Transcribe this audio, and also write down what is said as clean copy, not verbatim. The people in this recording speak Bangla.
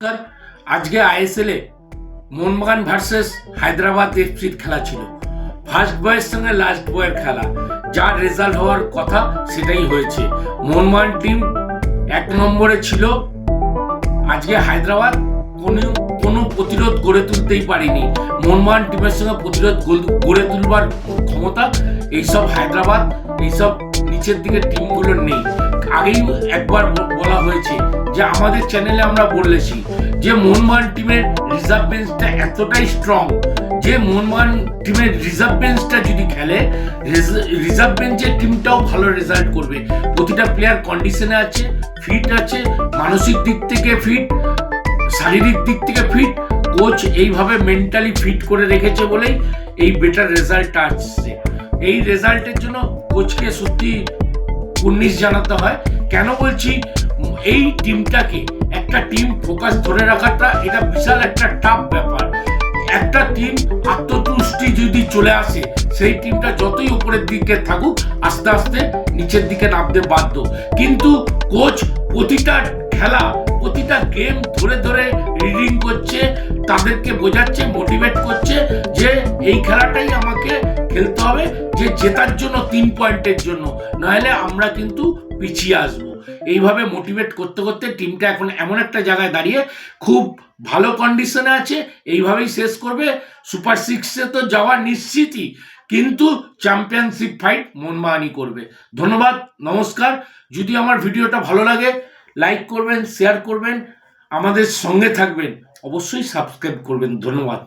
নমস্কার। আজকে আইএসএল এ মোহনবাগান ভার্সেস হায়দ্রাবাদ এফসির খেলা ছিল। ফার্স্ট বয়ের সঙ্গে লাস্ট বয়ের খেলা, যার রেজাল্ট হওয়ার কথা সেটাই হয়েছে। মোহনবাগান টিম 1 নম্বরে ছিল। আজকে হায়দ্রাবাদ কোনো প্রতিরোধ গড়ে তুলতেই পারেনি। মোহনবাগান টিমের সঙ্গে প্রতিরোধ গড়ে তুলবার ক্ষমতা এইসব হায়দ্রাবাদ, এইসব নিচের দিকে টিমগুলোর নেই। আগেই একবার বলা হয়েছে যে আমাদের চ্যানেলে আমরা বলেছি যে মোহনবাগান টিমের রিজার্ভ বেঞ্চটা এতটাই স্ট্রং যে মোহনবাগান টিমের রিজার্ভ বেঞ্চটা যদি খেলে, রিজার্ভ বেঞ্চের টিমটাও ভালো রেজাল্ট করবে। প্রতিটা প্লেয়ার কন্ডিশনে আছে, ফিট আছে, মানসিক দিক থেকে ফিট, শারীরিক দিক থেকে ফিট। কোচ এইভাবে মেন্টালি ফিট করে রেখেছে বলেই এই বেটার রেজাল্ট আসছে। এই রেজাল্টের জন্য কোচকে সত্যি কুর্নিশ জানাতে হয়। কেন বলছি, এই টিমটাকে, একটা টিম ফোকাস ধরে রাখাটা এটা বিশাল একটা টাফ ব্যাপার। একটা টিম আত্মতুষ্টি যদি চলে আসে, সেই টিমটা যতই উপরের দিকে থাকুক আস্তে আস্তে নিচের দিকে নামতে বাধ্য। কিন্তু কোচ প্রতিটা খেলা, প্রতিটা গেম ধরে ধরে রিডিং করছে, তাদেরকে বোঝাচ্ছে, মোটিভেট করছে যে এই খেলাটাই আমাকে খেলতে হবে, যে জেতার জন্য 3 পয়েন্টের জন্য, নাহলে আমরা কিন্তু পিছিয়ে আসবো। এইভাবে মোটিভেট করতে করতে টিমটা এখন এমন একটা জায়গায় দাঁড়িয়ে খুব ভালো কন্ডিশনে আছে। এইভাবেই শেষ করবে। সুপার 6-এ তো যাওয়া নিশ্চিতই, কিন্তু চ্যাম্পিয়নশিপ ফাইট মোহনবাগানই করবে। ধন্যবাদ, নমস্কার। যদি আমার ভিডিওটা ভালো লাগে লাইক করবেন, শেয়ার করবেন, আমাদের সঙ্গে থাকবেন, অবশ্যই সাবস্ক্রাইব করবেন। ধন্যবাদ।